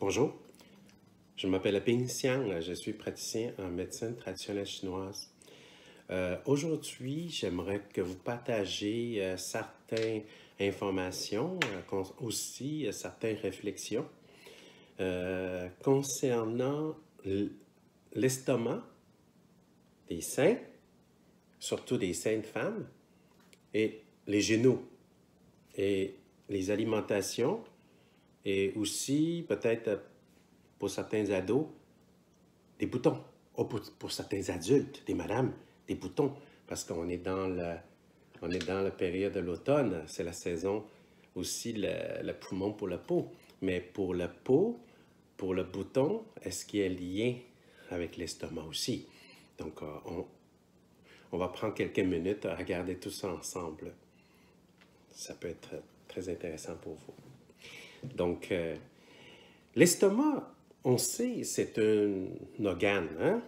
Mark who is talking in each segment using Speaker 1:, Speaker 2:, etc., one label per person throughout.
Speaker 1: Bonjour, je m'appelle Ping Xiang, je suis praticien en médecine traditionnelle chinoise. Aujourd'hui, j'aimerais que vous partagiez certaines informations, aussi certaines réflexions concernant l'estomac des saints, surtout des saintes femmes, et les genoux, et les alimentations, et aussi peut-être pour certains ados, des boutons. Oh, pour certains adultes, des madames, des boutons. Parce qu'on est dans la période de l'automne. C'est la saison aussi, le poumon pour la peau. Mais pour la peau, pour le bouton, est-ce qu'il y a lien avec l'estomac aussi? Donc, on va prendre quelques minutes à regarder tout ça ensemble. Ça peut être très intéressant pour vous. Donc, l'estomac, on sait, c'est un organe, hein?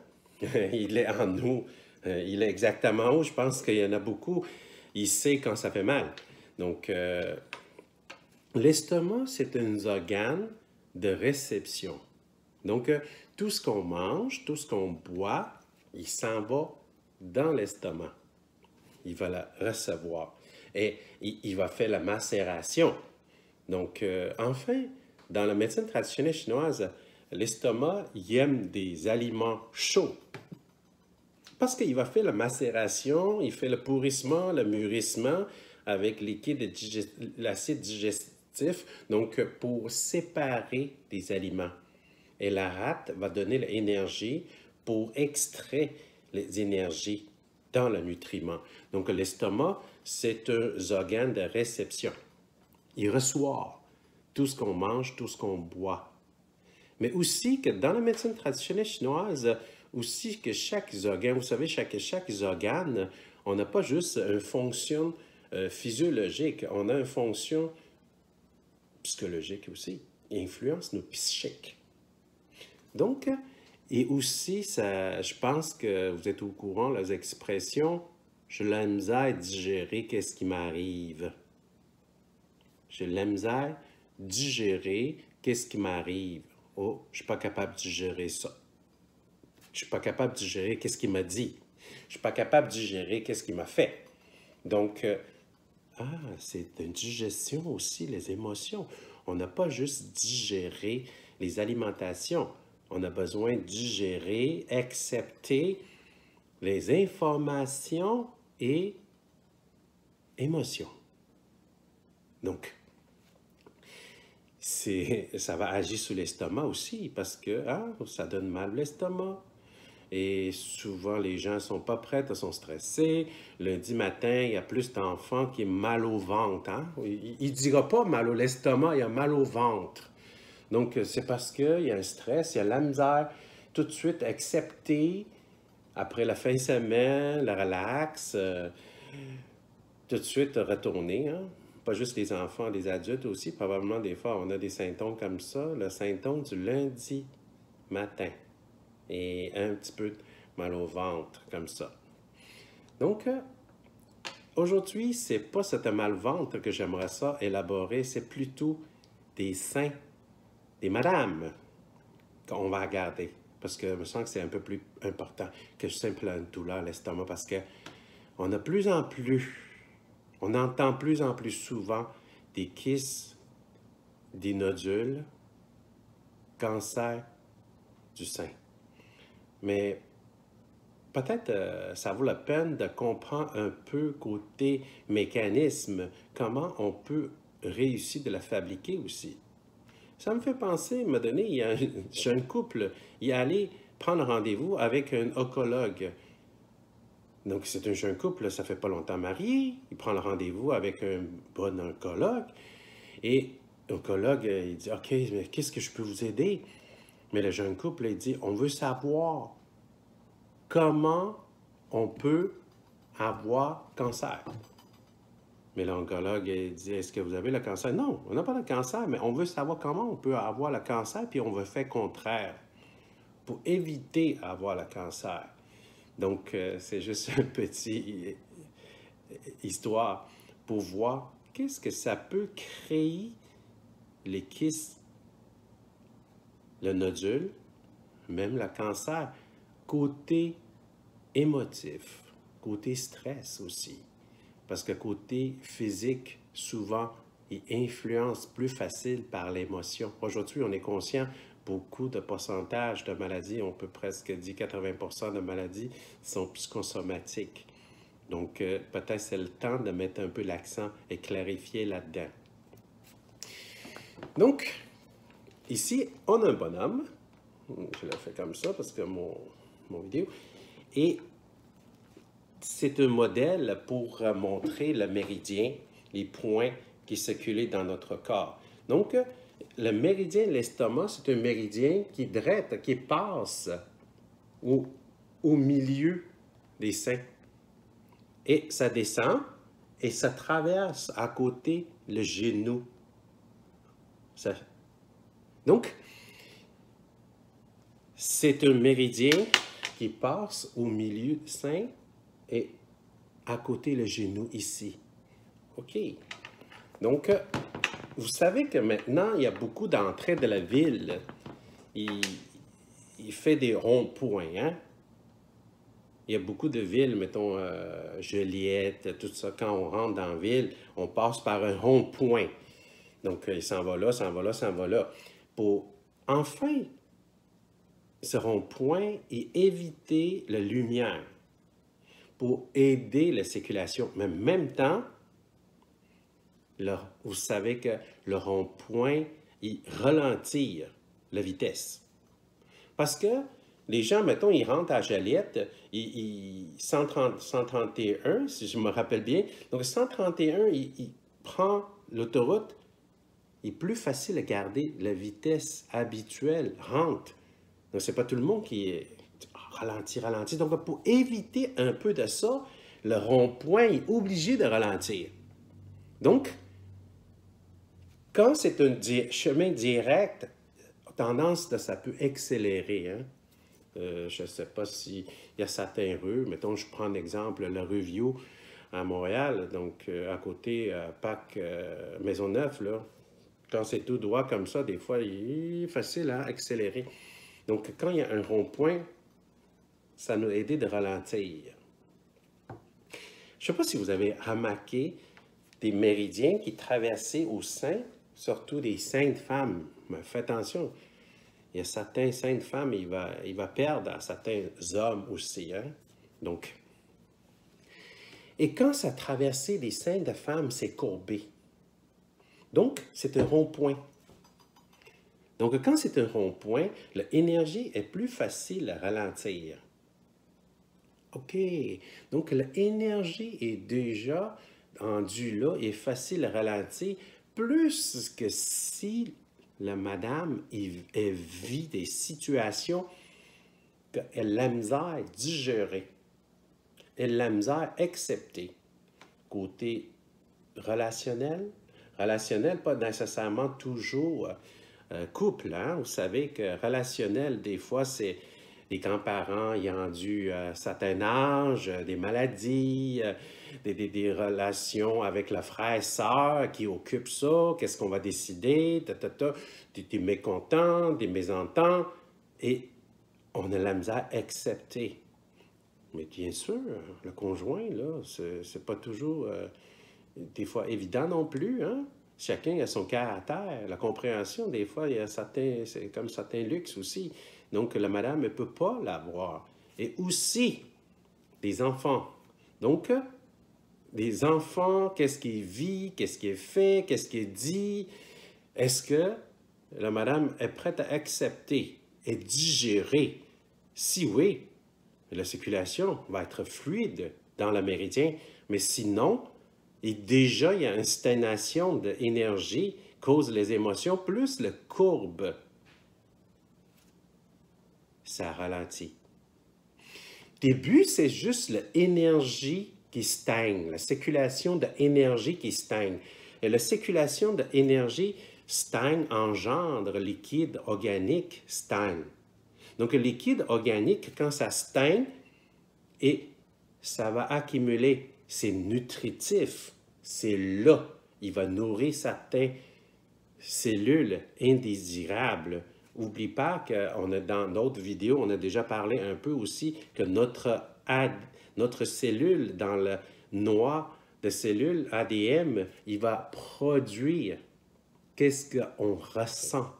Speaker 1: Il est en nous. Il est exactement où? Je pense qu'il y en a beaucoup. Il sait quand ça fait mal. Donc, l'estomac, c'est un organe de réception. Donc, tout ce qu'on mange, tout ce qu'on boit, il s'en va dans l'estomac. Il va la recevoir. Et il va faire la macération. Donc, enfin, dans la médecine traditionnelle chinoise, l'estomac, il aime des aliments chauds. Parce qu'il va faire la macération, il fait le pourrissement, le mûrissement avec l'acide digestif, donc pour séparer des aliments. Et la rate va donner l'énergie pour extraire les énergies dans le nutriment. Donc l'estomac, c'est un organe de réception. Il reçoit tout ce qu'on mange, tout ce qu'on boit. Mais aussi que dans la médecine traditionnelle chinoise, aussi que chaque organe, vous savez, chaque organe, on n'a pas juste une fonction physiologique, on a une fonction psychologique aussi. Il influence nos psychiques. Donc, et aussi, ça, je pense que vous êtes au courant, les expressions, je la misère à digérer qu'est-ce qui m'arrive. J'ai la misère digérer qu'est-ce qui m'arrive. Oh, je ne suis pas capable de digérer ça. Je ne suis pas capable de digérer qu'est-ce qu'il m'a dit. Je ne suis pas capable de digérer qu'est-ce qu'il m'a fait. Donc, c'est une digestion aussi, les émotions. On n'a pas juste digéré les alimentations. On a besoin de digérer, accepter les informations et émotions. Donc, ça va agir sur l'estomac aussi parce que ça donne mal l'estomac. Et souvent, les gens ne sont pas prêts, ils sont stressés. Lundi matin, il y a plus d'enfants qui ont mal au ventre. Hein? Il ne dira pas mal au l'estomac, il a mal au ventre. Donc, c'est parce qu'il y a un stress, il y a la misère. Tout de suite, accepter, après la fin de semaine, le relax, tout de suite retourner. Hein? Pas juste les enfants, les adultes aussi. Probablement, des fois, on a des symptômes comme ça. Le symptôme du lundi matin. Et un petit peu mal au ventre, comme ça. Donc, aujourd'hui, c'est pas cet mal-ventre que j'aimerais ça élaborer, c'est plutôt des seins, des madames qu'on va regarder. Parce que je me sens que c'est un peu plus important que simple une douleur à l'estomac, parce que on entend plus en plus souvent des kystes, des nodules, cancer du sein. Mais peut-être ça vaut la peine de comprendre un peu côté mécanisme, comment on peut réussir de la fabriquer aussi. Ça me fait penser, m'a donné, il y a un jeune couple, il est allé prendre rendez-vous avec un oncologue. Donc, c'est un jeune couple, ça fait pas longtemps marié, il prend le rendez-vous avec un bon oncologue, et l'oncologue, il dit, OK, mais qu'est-ce que je peux vous aider? Mais le jeune couple, il dit, on veut savoir comment on peut avoir cancer. Mais l'oncologue dit, est-ce que vous avez le cancer? Non, on n'a pas le cancer, mais on veut savoir comment on peut avoir le cancer, puis on veut faire contraire pour éviter d'avoir le cancer. Donc, c'est juste une petite histoire pour voir qu'est-ce que ça peut créer les kystes le nodule, même le cancer. Côté émotif, côté stress aussi. Parce que côté physique, souvent, il influence plus facile par l'émotion. Aujourd'hui, on est conscient, beaucoup de pourcentage de maladies, on peut presque dire 80% de maladies sont psychosomatiques. Donc, peut-être c'est le temps de mettre un peu l'accent et clarifier là-dedans. Donc, ici, on a un bonhomme. Je l'ai fait comme ça parce que mon vidéo. Et c'est un modèle pour montrer le méridien, les points qui circulent dans notre corps. Donc, le méridien de l'estomac, c'est un méridien qui passe au milieu des seins. Et ça descend et ça traverse à côté le genou. Donc, c'est un méridien qui passe au milieu du sein et à côté le genou ici. OK. Donc, vous savez que maintenant, il y a beaucoup d'entrées de la ville. Il fait des ronds-points, hein? Il y a beaucoup de villes, mettons Joliette, tout ça. Quand on rentre dans la ville, on passe par un rond-point. Donc, il s'en va là, s'en va là, s'en va là. Pour enfin ce rond-point et éviter la lumière, pour aider la circulation. Mais en même temps, vous savez que le rond-point, il ralentit la vitesse. Parce que les gens, mettons, ils rentrent à Joliette, 131, si je me rappelle bien. Donc, 131, il prend l'autoroute. Il est plus facile à garder la vitesse habituelle, rentre. Donc, ce n'est pas tout le monde qui est ralenti. Donc, pour éviter un peu de ça, le rond-point est obligé de ralentir. Donc, quand c'est un chemin direct, tendance, ça peut accélérer, hein? Je ne sais pas s'il y a certaines rues, mettons, je prends l'exemple, la rue Vieux à Montréal, donc à côté, Parc Maisonneuve, là, quand c'est tout droit comme ça, des fois, il est facile à accélérer. Donc, quand il y a un rond-point, ça nous aide de ralentir. Je ne sais pas si vous avez remarqué des méridiens qui traversaient au sein, surtout des saintes femmes. Mais faites attention. Il y a certains saintes femmes, il va perdre à certains hommes aussi. Hein? Donc, et quand ça traversait des saintes femmes, c'est courbé. Donc, c'est un rond-point. Donc, quand c'est un rond-point, l'énergie est plus facile à ralentir. OK. Donc, l'énergie est déjà rendue là et facile à ralentir, plus que si la madame elle vit des situations qu'elle a la misère à digérer, elle a la misère à accepter. Côté relationnel, pas nécessairement toujours couple, hein? Vous savez que relationnel, des fois, c'est les grands-parents ils ont dû à un certain âge, des maladies, des relations avec le frère et sœur qui occupent ça, qu'est-ce qu'on va décider, des mécontents, des mésentents, et on a la misère à accepter. Mais bien sûr, le conjoint, là, c'est pas toujours, des fois, évident non plus, hein? Chacun a son caractère, la compréhension, des fois, il y a c'est comme certains luxes aussi. Donc, la madame ne peut pas l'avoir. Et aussi, des enfants. Donc, des enfants, qu'est-ce qu'il vit, qu'est-ce qu'il fait, qu'est-ce qu'il dit? Est-ce que la madame est prête à accepter et digérer? Si oui, la circulation va être fluide dans le méridien, mais sinon, et déjà, il y a une stagnation d'énergie, cause les émotions, plus le courbe. Ça ralentit. Début, c'est juste l'énergie qui stagne, la circulation d'énergie qui stagne. Et la circulation d'énergie stagne, engendre liquide organique stagne. Donc, le liquide organique, quand ça stagne, et ça va accumuler, c'est nutritif, c'est là, il va nourrir certaines cellules indésirables oublie pas qu'on a dans d'autres vidéos, on a déjà parlé un peu aussi que notre cellule dans le noix de cellules ADM, il va produire qu'est-ce qu'on ressent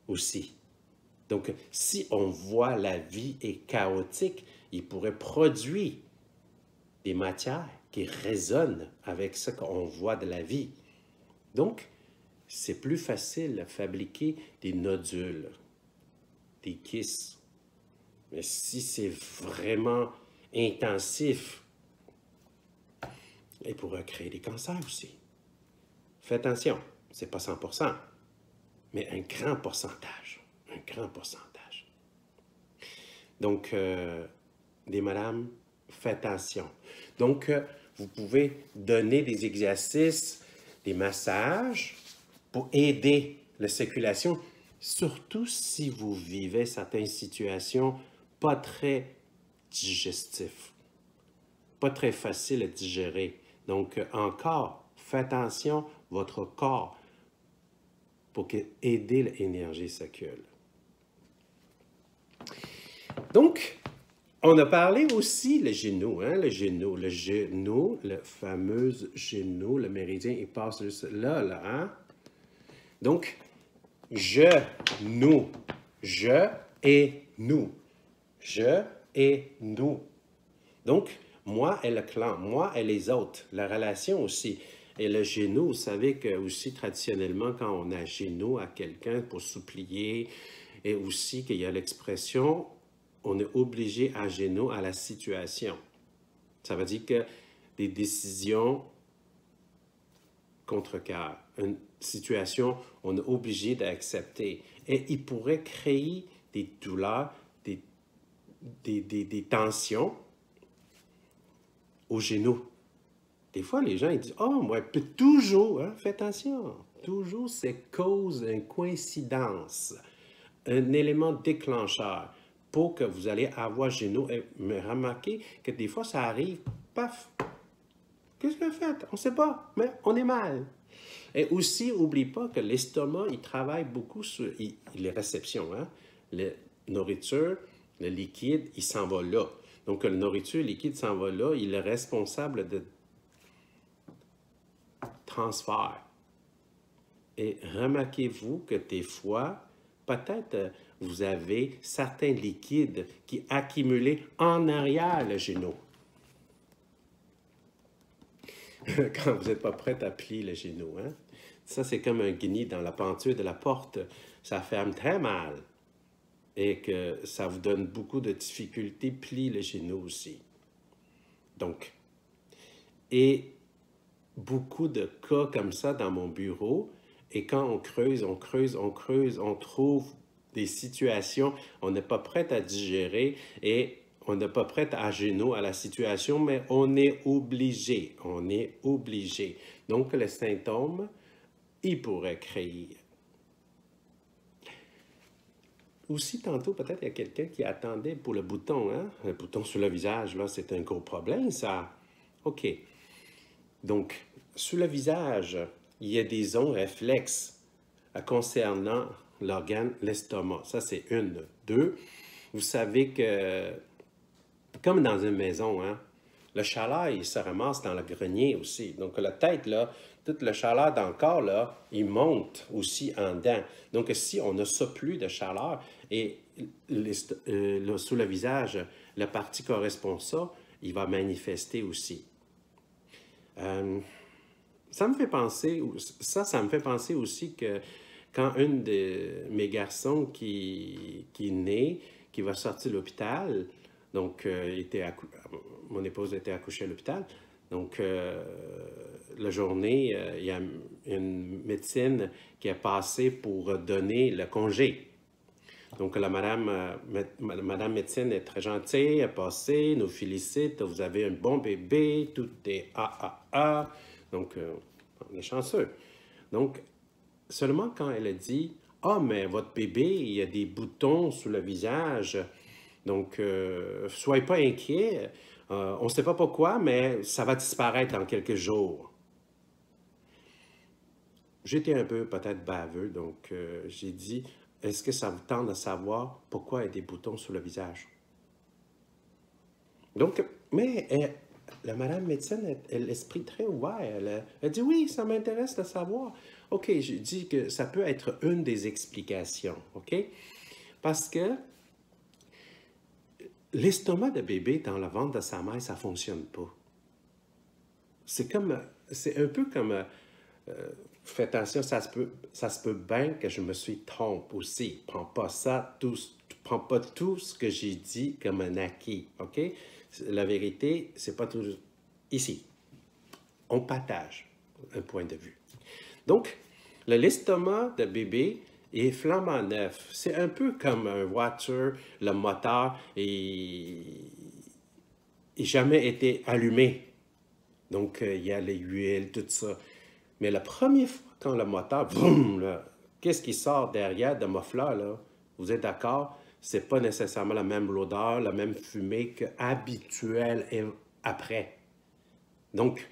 Speaker 1: aussi. Donc, si on voit la vie est chaotique, il pourrait produire des matières qui résonnent avec ce qu'on voit de la vie. Donc, c'est plus facile de fabriquer des nodules, des kystes. Mais si c'est vraiment intensif, il pourrait créer des cancers aussi. Faites attention, ce n'est pas 100%, mais un grand pourcentage. Un grand pourcentage. Donc, des madames, faites attention. Donc, vous pouvez donner des exercices, des massages pour aider la circulation, surtout si vous vivez certaines situations pas très digestives, pas très faciles à digérer. Donc, encore, faites attention à votre corps pour aider l'énergie circule. Donc, on a parlé aussi le genou, hein, le fameux genou, le méridien, il passe juste là, hein? Donc, je et nous. Je et nous. Donc, moi et le clan, moi et les autres, la relation aussi. Et le genou, vous savez que aussi traditionnellement, quand on a genou à quelqu'un pour supplier, et aussi qu'il y a l'expression, on est obligé à genoux à la situation. Ça veut dire que des décisions contre cœur, une situation, on est obligé d'accepter. Et il pourrait créer des douleurs, des tensions au genou. Des fois, les gens ils disent « Oh, moi, toujours, hein, fais attention, toujours c'est cause, une coïncidence, un élément déclencheur pour que vous allez avoir genou. » Et remarquez que des fois, ça arrive, paf, qu'est-ce que vous faites? On ne sait pas, mais on est mal. Et aussi, n'oublie pas que l'estomac, il travaille beaucoup sur les réceptions. Hein? La nourriture, le liquide, il s'en va là. Donc, la nourriture, le liquide s'en va là, il est responsable de transfert. Et remarquez-vous que des fois, peut-être vous avez certains liquides qui accumulent en arrière le genou. Quand vous n'êtes pas prêt à plier le genou. Hein? Ça, c'est comme un guenille dans la penture de la porte. Ça ferme très mal. Et que ça vous donne beaucoup de difficultés, plie le genou aussi. Donc, et beaucoup de cas comme ça dans mon bureau, et quand on creuse, on trouve des situations, on n'est pas prêt à digérer et on n'est pas prêt à genoux à la situation, mais on est obligé, Donc, les symptômes, ils pourraient créer. Aussi, tantôt, peut-être il y a quelqu'un qui attendait pour le bouton, hein? Le bouton sur le visage, là, c'est un gros problème, ça. OK. Donc, sur le visage, il y a des zones réflexes concernant l'organe, l'estomac. Ça, c'est une. Deux, vous savez que, comme dans une maison, hein, le chaleur, il se ramasse dans le grenier aussi. Donc, la tête, là, toute le chaleur dans le corps, là, il monte aussi en dedans. Donc, si on a ça plus de chaleur et sous le visage, la partie correspond à ça, il va manifester aussi. Ça me fait penser aussi que quand une de mes garçons qui est né, qui va sortir de l'hôpital, donc mon épouse était accouchée à l'hôpital, donc la journée, il y a une médecine qui a passé pour donner le congé. Donc, la madame médecine est très gentille, elle a passé, nous félicite, vous avez un bon bébé, tout est A. Donc, on est chanceux. Donc, seulement quand elle a dit « Ah, mais votre bébé, il y a des boutons sur le visage, donc soyez pas inquiets, on ne sait pas pourquoi, mais ça va disparaître dans quelques jours. » J'étais un peu peut-être baveux, donc j'ai dit est-ce que ça vous tente de savoir pourquoi il y a des boutons sur le visage? Donc, mais la madame médecine, elle a l'esprit très ouvert. Elle dit, oui, ça m'intéresse de savoir. OK, je dis que ça peut être une des explications, OK? Parce que l'estomac de bébé dans le ventre de sa mère, ça ne fonctionne pas. C'est un peu comme, fais attention, ça se peut bien que je me suis trompé aussi. Prends pas prends pas tout ce que j'ai dit comme un acquis, OK? La vérité, c'est pas toujours ici. On partage un point de vue. Donc, l'estomac de bébé est flambant neuf. C'est un peu comme une voiture, le moteur est jamais été allumé. Donc, il y a les huiles, tout ça. Mais la première fois, quand le moteur, qu'est-ce qui sort derrière de muffler, là? Vous êtes d'accord? C'est pas nécessairement la même odeur, la même fumée qu'habituelle après. Donc,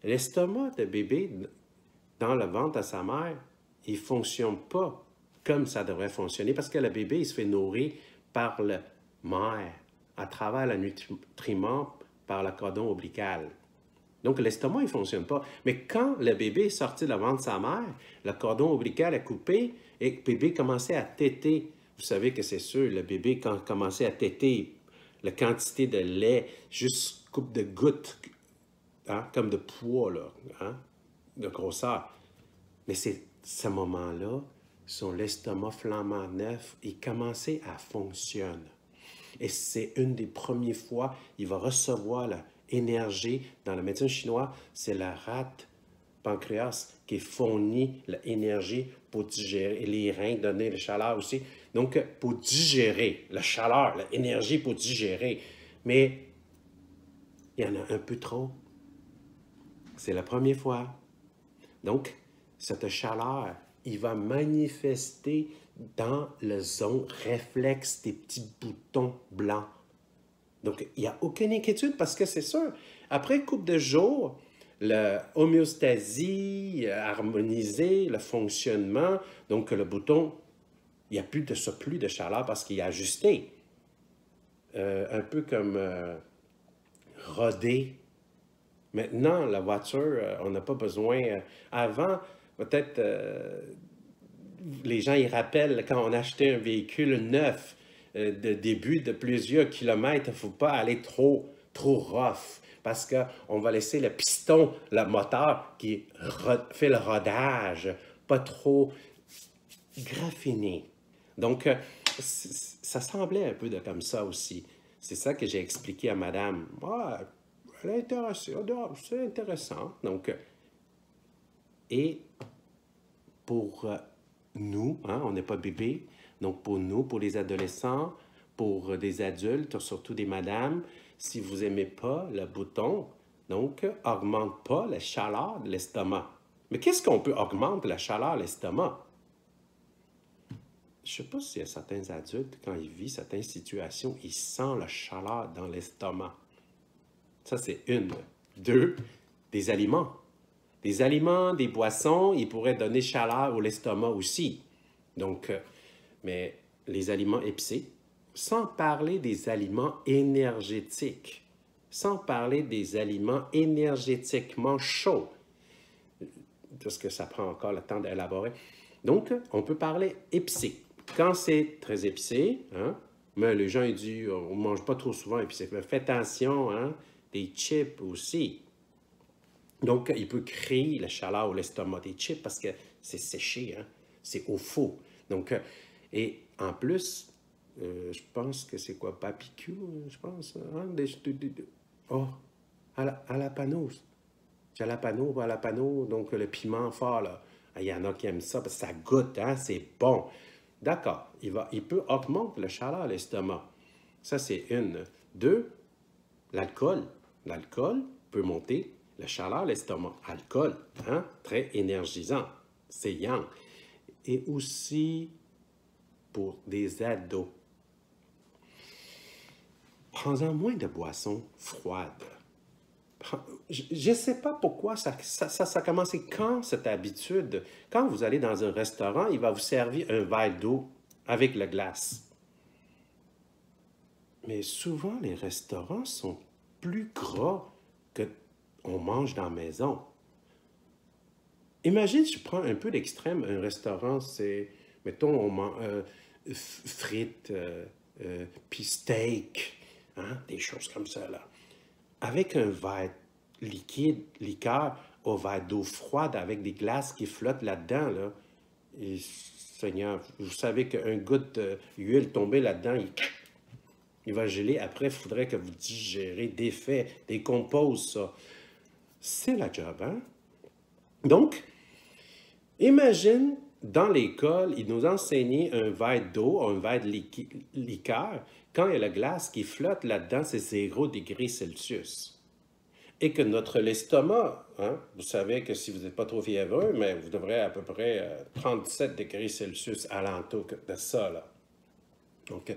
Speaker 1: l'estomac de bébé dans le ventre de sa mère, il ne fonctionne pas comme ça devrait fonctionner parce que le bébé, il se fait nourrir par la mère à travers le nutriment par le cordon ombilical. Donc, l'estomac, il ne fonctionne pas. Mais quand le bébé est sorti de la ventre de sa mère, le cordon ombilical est coupé et le bébé commençait à téter. Vous savez que c'est sûr, le bébé, quand il commençait à téter, la quantité de lait, juste coupe de gouttes, hein, comme de poids, là, hein, de grosseur. Mais c'est ce moment-là, son estomac flambant neuf, il commençait à fonctionner. Et c'est une des premières fois, il va recevoir l'énergie. Dans la médecine chinoise, c'est la rate pancréas qui fournit l'énergie pour digérer, et les reins donner la chaleur aussi. Donc, pour digérer, la chaleur, l'énergie pour digérer. Mais il y en a un peu trop. C'est la première fois. Donc, cette chaleur, il va manifester dans le zone réflexe des petits boutons blancs. Donc, il n'y a aucune inquiétude parce que c'est sûr, après une couple de jours, l'homéostasie harmonisée, le fonctionnement, donc le bouton, il n'y a plus de surplus de chaleur parce qu'il est ajusté. Un peu comme rodé. Maintenant, la voiture, on n'a pas besoin. Avant, peut-être, les gens y rappellent quand on achetait un véhicule neuf de début de plusieurs kilomètres, il ne faut pas aller trop rough parce qu'on va laisser le piston, le moteur qui fait le rodage, pas trop graffiné. Donc, ça semblait un peu comme ça aussi. C'est ça que j'ai expliqué à madame. Ah, elle est intéressée, c'est intéressant. Donc, et pour nous, hein, on n'est pas bébé, donc pour nous, pour les adolescents, pour des adultes, surtout des madames, si vous n'aimez pas le bouton, donc augmente pas la chaleur de l'estomac. Mais qu'est-ce qu'on peut augmenter la chaleur de l'estomac? Je ne sais pas s'il y a certains adultes, quand ils vivent certaines situations, ils sentent la chaleur dans l'estomac. Ça, c'est une. Deux, des aliments. Des aliments, des boissons, ils pourraient donner chaleur à l'estomac aussi. Donc, mais les aliments épicés, sans parler des aliments énergétiques, sans parler des aliments énergétiquement chauds, parce que ça prend encore le temps d'élaborer. Donc, on peut parler épicé. Quand c'est très épicé, hein, mais les gens ils disent on ne mange pas trop souvent épicé. Mais faites attention, hein, des chips aussi. Donc, il peut créer la chaleur ou l'estomac des chips parce que c'est séché, hein, c'est au faux. Donc, et en plus, je pense que c'est quoi, barbecue, je pense, hein, oh, jalapeno, donc le piment fort, là. Il y en a qui aiment ça parce que ça goûte, hein, c'est bon. D'accord, il peut augmenter la chaleur à l'estomac. Ça, c'est une. Deux, l'alcool. L'alcool peut monter la chaleur à l'estomac. Alcool, hein, très énergisant. C'est yang. Et aussi pour des ados. Prends-en moins de boissons froides. Je ne sais pas pourquoi ça a commencé quand, cette habitude. Quand vous allez dans un restaurant, il va vous servir un verre d'eau avec la glace. Mais souvent, les restaurants sont plus gras que on mange dans la maison. Imagine, je prends un peu l'extrême, un restaurant, c'est, mettons, on mange frites, puis steak, hein, des choses comme ça, là. Avec un verre liquide, liqueur, au verre d'eau froide avec des glaces qui flottent là-dedans, là. Et, Seigneur, vous savez qu'un goutte d'huile tombée là-dedans, il va geler. Après, il faudrait que vous digérez, décompose ça. C'est la job, hein? Donc, imagine, dans l'école, ils nous enseignaient un verre d'eau, un verre de liqueur. Quand il y a la glace qui flotte là-dedans, c'est 0 degrés Celsius. Et que notre estomac, hein, vous savez que si vous n'êtes pas trop fiévreux, mais vous devrez à peu près 37 degrés Celsius alentour de ça, là. Donc,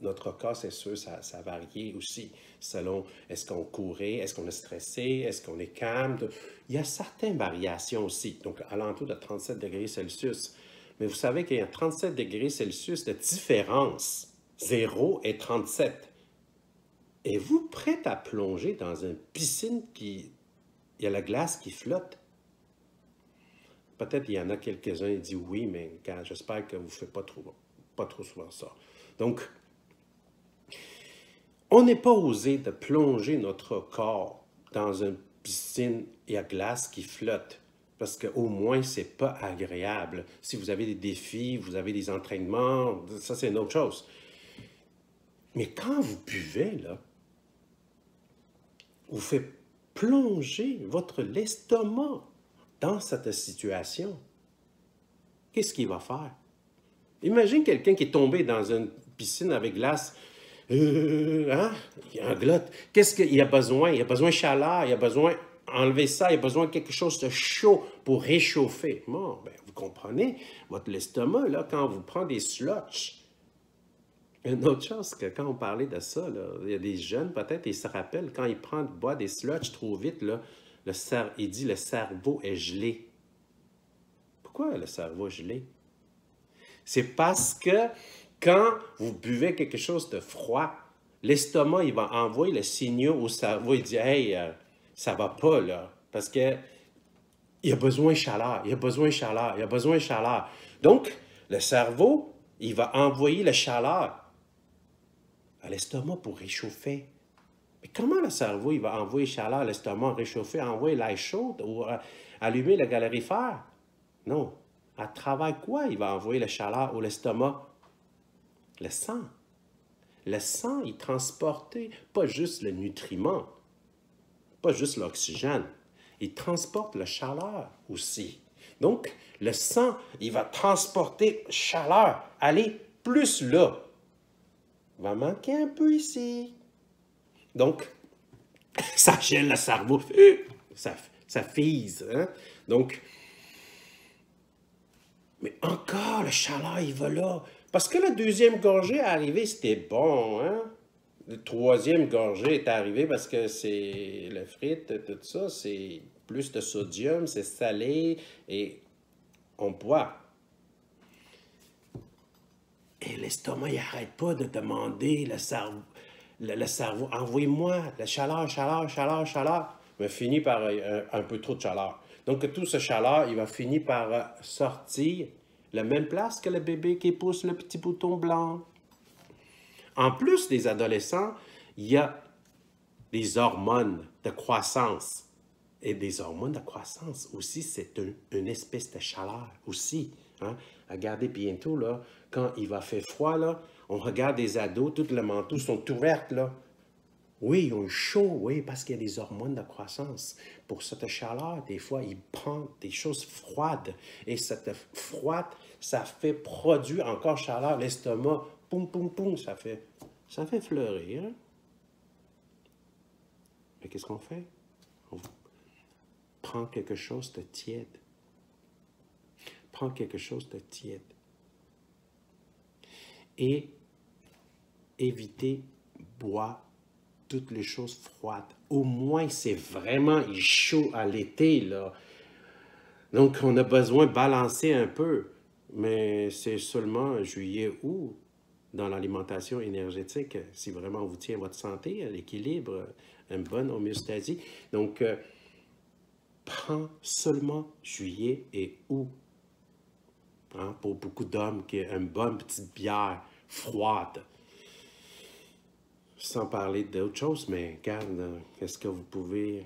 Speaker 1: notre cas, c'est sûr, ça varie aussi selon est-ce qu'on courait, est-ce qu'on est stressé, est-ce qu'on est calme. Il y a certaines variations aussi, donc alentour de 37 degrés Celsius. Mais vous savez qu'il y a 37 degrés Celsius de différence, 0 et 37. Êtes-vous prêt à plonger dans une piscine qui il y a la glace qui flotte? Peut-être qu'il y en a quelques-uns qui disent oui, mais j'espère que vous ne faites pas trop souvent ça. Donc, on n'est pas osé de plonger notre corps dans une piscine et à glace qui flotte, parce qu'au moins, ce n'est pas agréable. Si vous avez des défis, vous avez des entraînements, ça c'est une autre chose. Mais quand vous buvez, là, vous faites plonger votre estomac dans cette situation. Qu'est-ce qu'il va faire? Imagine quelqu'un qui est tombé dans une piscine avec glace. Hein? Il a un glotte. Qu'est-ce qu'il a besoin? Il a besoin de chaleur, il a besoin d'enlever ça, il a besoin de quelque chose de chaud pour réchauffer. Bon, ben, vous comprenez, votre estomac, là, quand vous prenez des slushs, une autre chose, que quand on parlait de ça, là, il y a des jeunes, peut-être, ils se rappellent, quand ils boivent des slushs trop vite, là, il dit le cerveau est gelé. Pourquoi le cerveau est gelé? C'est parce que quand vous buvez quelque chose de froid, l'estomac, il va envoyer le signal au cerveau, il dit « Hey, ça va pas, là, parce que il a besoin de chaleur, il a besoin de chaleur, il a besoin de chaleur. » Donc, le cerveau, il va envoyer la chaleur à l'estomac pour réchauffer. Mais comment le cerveau, il va envoyer chaleur à l'estomac, réchauffer, envoyer l'air chaude ou allumer le calorifère? Non. À travers quoi il va envoyer la chaleur ou l'estomac? Le sang. Le sang, il transporte pas juste le nutriment, pas juste l'oxygène, il transporte la chaleur aussi. Donc, le sang, il va transporter chaleur, aller plus là. Il va manquer un peu ici. Donc, ça gèle le cerveau, ça fise. Hein? Donc, mais encore, la chaleur, il va là. Parce que la deuxième gorgée est arrivée, c'était bon, hein? Le troisième gorgée est arrivé parce que c'est le frite, tout ça, c'est plus de sodium, c'est salé, et on boit. Et l'estomac, il n'arrête pas de demander le cerveau, envoyez-moi la chaleur, chaleur, chaleur, chaleur. Mais finit par un peu trop de chaleur. Donc, tout ce chaleur, il va finir par sortir la même place que le bébé qui pousse le petit bouton blanc. En plus des adolescents, il y a des hormones de croissance. Et des hormones de croissance aussi, c'est une espèce de chaleur aussi. Hein? Regardez bientôt, là, quand il va faire froid, là, on regarde des ados, tous les manteaux sont ouverts, là. Oui, ils ont chaud, oui, parce qu'il y a des hormones de croissance. Pour cette chaleur, des fois, ils prennent des choses froides. Et cette froide, ça fait produire encore chaleur. L'estomac, poum, poum, poum, ça fait fleurir. Hein? Mais qu'est-ce qu'on fait? On prend quelque chose de tiède. Prends quelque chose de tiède. Et évitez boire toutes les choses froides. Au moins, c'est vraiment chaud à l'été, là. Donc, on a besoin de balancer un peu. Mais c'est seulement juillet-août dans l'alimentation énergétique, si vraiment on vous tient votre santé, l'équilibre, une bonne homéostasie. Donc, prends seulement juillet et août. Hein, pour beaucoup d'hommes, qui est une bonne petite bière froide. Sans parler d'autre chose, mais regarde, est-ce que vous pouvez,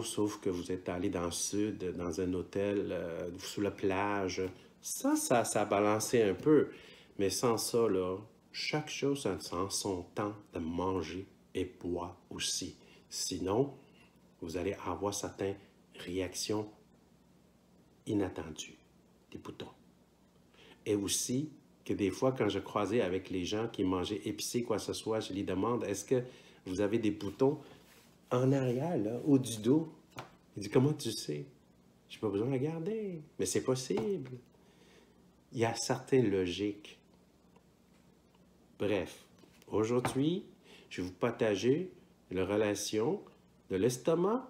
Speaker 1: sauf que vous êtes allé dans le sud, dans un hôtel, sous la plage, ça a balancé un peu. Mais sans ça, là, chaque chose a son temps de manger et boire aussi. Sinon, vous allez avoir certaines réactions inattendues, des boutons. Et aussi, que des fois, quand je croisais avec les gens qui mangeaient épicé, quoi que ce soit, je les demande, est-ce que vous avez des boutons en arrière, là, au du dos? Il dit, comment tu sais? Je n'ai pas besoin de regarder, mais c'est possible. Il y a certaines logiques. Bref, aujourd'hui, je vais vous partager la relation de l'estomac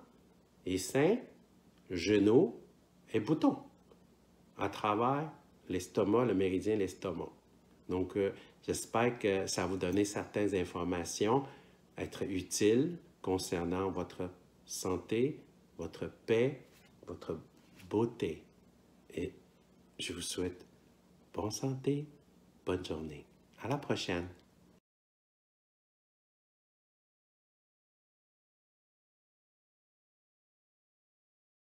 Speaker 1: et seins, genoux et boutons à travers l'estomac, le méridien, l'estomac. Donc, j'espère que ça va vous donner certaines informations, être utiles concernant votre santé, votre paix, votre beauté. Et je vous souhaite bonne santé, bonne journée. À la prochaine.